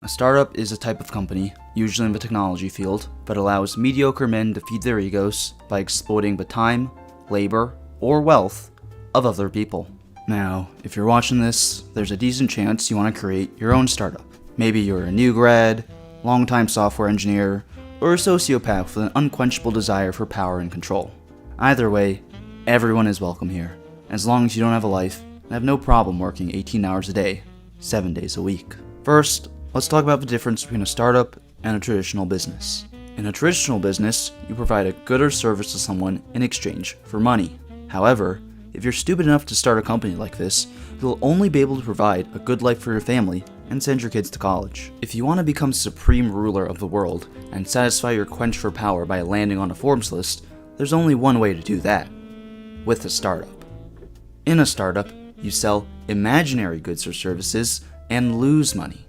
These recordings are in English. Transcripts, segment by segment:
A startup is a type of company, usually in the technology field, that allows mediocre men to feed their egos by exploiting the time, labor, or wealth of other people. Now, if you're watching this, there's a decent chance you want to create your own startup. Maybe you're a new grad, longtime software engineer, or a sociopath with an unquenchable desire for power and control. Either way, everyone is welcome here, as long as you don't have a life and have no problem working 18 hours a day, 7 days a week. First, let's talk about the difference between a startup and a traditional business. In a traditional business, you provide a good or service to someone in exchange for money. However, if you're stupid enough to start a company like this, you'll only be able to provide a good life for your family and send your kids to college. If you want to become supreme ruler of the world and satisfy your quench for power by landing on a Forbes list, there's only one way to do that: with a startup. In a startup, you sell imaginary goods or services and lose money.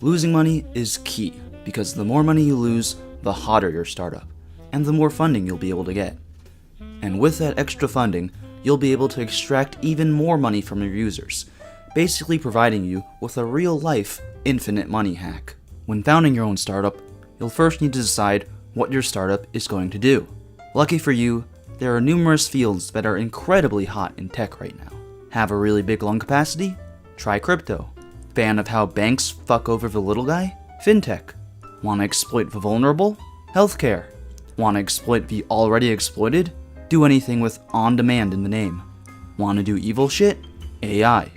Losing money is key, because the more money you lose, the hotter your startup, and the more funding you'll be able to get. And with that extra funding, you'll be able to extract even more money from your users, basically providing you with a real-life infinite money hack. When founding your own startup, you'll first need to decide what your startup is going to do. Lucky for you, there are numerous fields that are incredibly hot in tech right now. Have a really big lung capacity? Try crypto. Fan of how banks fuck over the little guy? Fintech. Want to exploit the vulnerable? Healthcare. Want to exploit the already exploited? Do anything with on-demand in the name. Want to do evil shit? AI.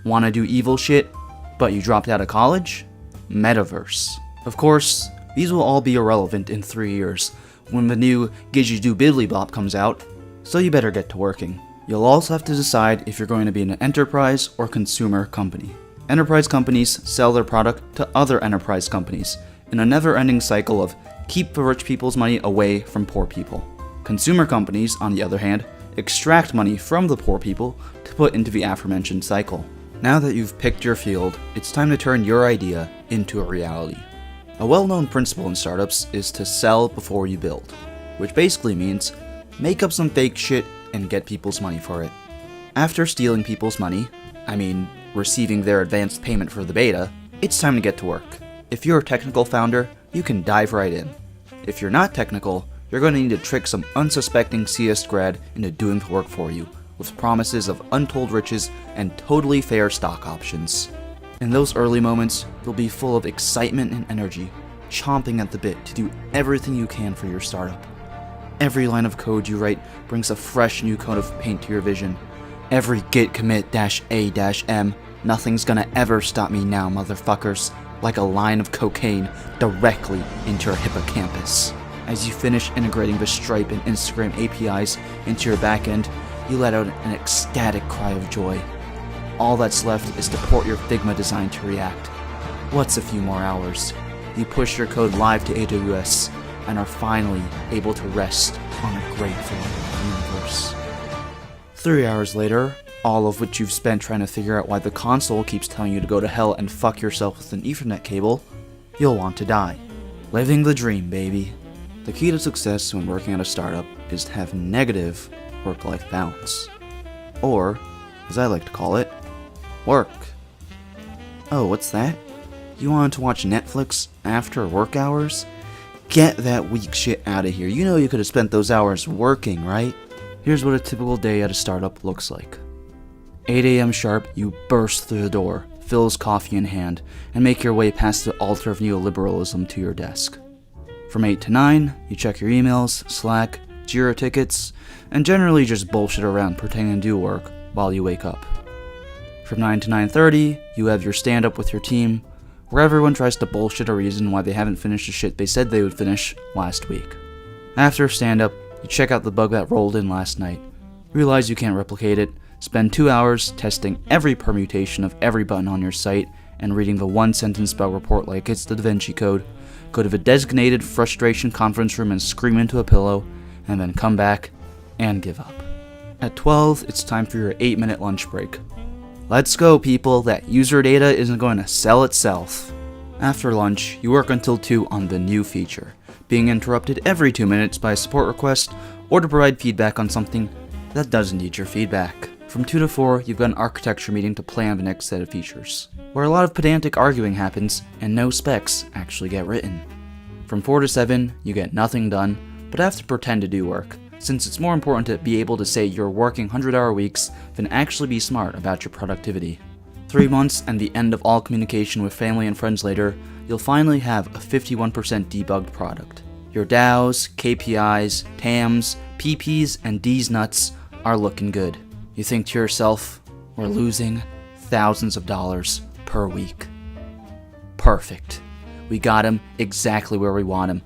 Want to do evil shit, but you dropped out of college? Metaverse. Of course, these will all be irrelevant in 3 years, when the new Gidgey Biddly Bop comes out, so you better get to working. You'll also have to decide if you're going to be an enterprise or consumer company. Enterprise companies sell their product to other enterprise companies in a never-ending cycle of keep the rich people's money away from poor people. Consumer companies, on the other hand, extract money from the poor people to put into the aforementioned cycle. Now that you've picked your field, it's time to turn your idea into a reality. A well-known principle in startups is to sell before you build, which basically means make up some fake shit and get people's money for it. After stealing people's money, receiving their advanced payment for the beta, it's time to get to work. If you're a technical founder, you can dive right in. If you're not technical, you're going to need to trick some unsuspecting CS grad into doing the work for you, with promises of untold riches and totally fair stock options. In those early moments, you'll be full of excitement and energy, chomping at the bit to do everything you can for your startup. Every line of code you write brings a fresh new coat of paint to your vision. Every git commit -a-m, nothing's gonna ever stop me now, motherfuckers, like a line of cocaine directly into your hippocampus. As you finish integrating the Stripe and Instagram APIs into your backend, you let out an ecstatic cry of joy. All that's left is to port your Figma design to React. What's a few more hours? You push your code live to AWS and are finally able to rest on a grateful universe. 3 hours later, all of which you've spent trying to figure out why the console keeps telling you to go to hell and fuck yourself with an Ethernet cable, you'll want to die. Living the dream, baby. The key to success when working at a startup is to have negative work-life balance. Or, as I like to call it, work. Oh, what's that? You wanted to watch Netflix after work hours? Get that weak shit out of here. You know you could have spent those hours working, right? Here's what a typical day at a startup looks like. 8 a.m. sharp, you burst through the door, Phil's coffee in hand, and make your way past the altar of neoliberalism to your desk. From 8 to 9, you check your emails, Slack, Jira tickets, and generally just bullshit around pretending to do work while you wake up. From 9 to 9:30, you have your stand-up with your team, where everyone tries to bullshit a reason why they haven't finished the shit they said they would finish last week. After stand-up, you check out the bug that rolled in last night, realize you can't replicate it, spend 2 hours testing every permutation of every button on your site and reading the one-sentence bug report like it's the Da Vinci Code, go to the designated frustration conference room and scream into a pillow, and then come back and give up. At 12, it's time for your 8-minute lunch break. Let's go, people, that user data isn't going to sell itself. After lunch, you work until 2 on the new feature, being interrupted every 2 minutes by a support request or to provide feedback on something that doesn't need your feedback. From 2 to 4, you've got an architecture meeting to plan the next set of features, where a lot of pedantic arguing happens and no specs actually get written. From 4 to 7, you get nothing done, but have to pretend to do work, since it's more important to be able to say you're working 100-hour weeks than actually be smart about your productivity. 3 months and the end of all communication with family and friends later, you'll finally have a 51% debugged product. Your DAOs, KPIs, TAMs, PPs, and Ds nuts are looking good. You think to yourself, we're losing thousands of dollars per week. Perfect. We got him exactly where we want him.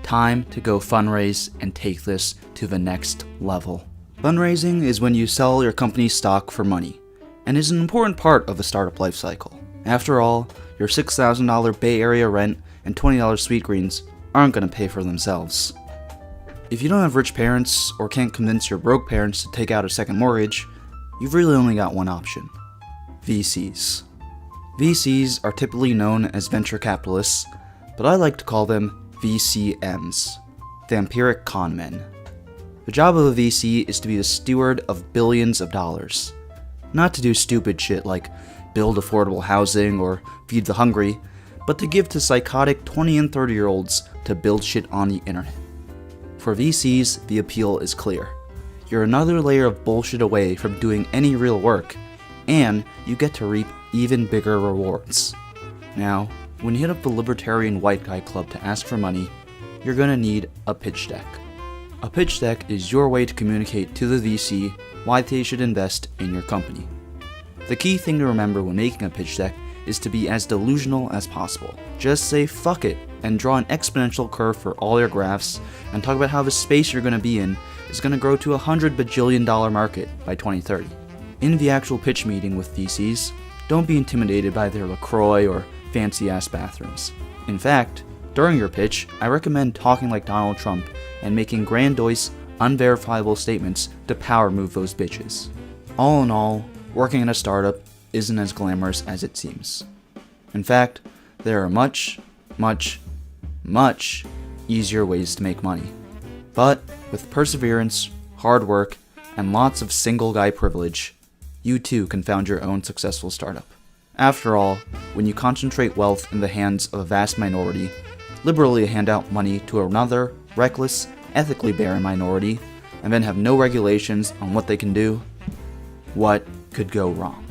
Time to go fundraise and take this to the next level. Fundraising is when you sell your company's stock for money, and is an important part of the startup lifecycle. After all, your $6,000 Bay Area rent and $20 Sweetgreens aren't going to pay for themselves. If you don't have rich parents or can't convince your broke parents to take out a second mortgage, you've really only got one option: VCs. VCs are typically known as venture capitalists, but I like to call them VCMs, vampiric con men. The job of a VC is to be the steward of billions of dollars. Not to do stupid shit like build affordable housing or feed the hungry, but to give to psychotic 20 and 30-year-olds to build shit on the internet. For VCs, the appeal is clear. You're another layer of bullshit away from doing any real work, and you get to reap even bigger rewards. Now, when you hit up the Libertarian White Guy Club to ask for money, you're gonna need a pitch deck. A pitch deck is your way to communicate to the VC why they should invest in your company. The key thing to remember when making a pitch deck is to be as delusional as possible. Just say fuck it and draw an exponential curve for all your graphs and talk about how the space you're going to be in is going to grow to a $100 bajillion market by 2030. In the actual pitch meeting with VCs, don't be intimidated by their LaCroix or fancy-ass bathrooms. In fact, during your pitch, I recommend talking like Donald Trump and making grandiose, unverifiable statements to power move those bitches. All in all, working in a startup isn't as glamorous as it seems. In fact, there are much easier ways to make money. But with perseverance, hard work, and lots of single guy privilege, you too can found your own successful startup. After all, when you concentrate wealth in the hands of a vast minority, liberally hand out money to another reckless, ethically barren minority, and then have no regulations on what they can do, what could go wrong?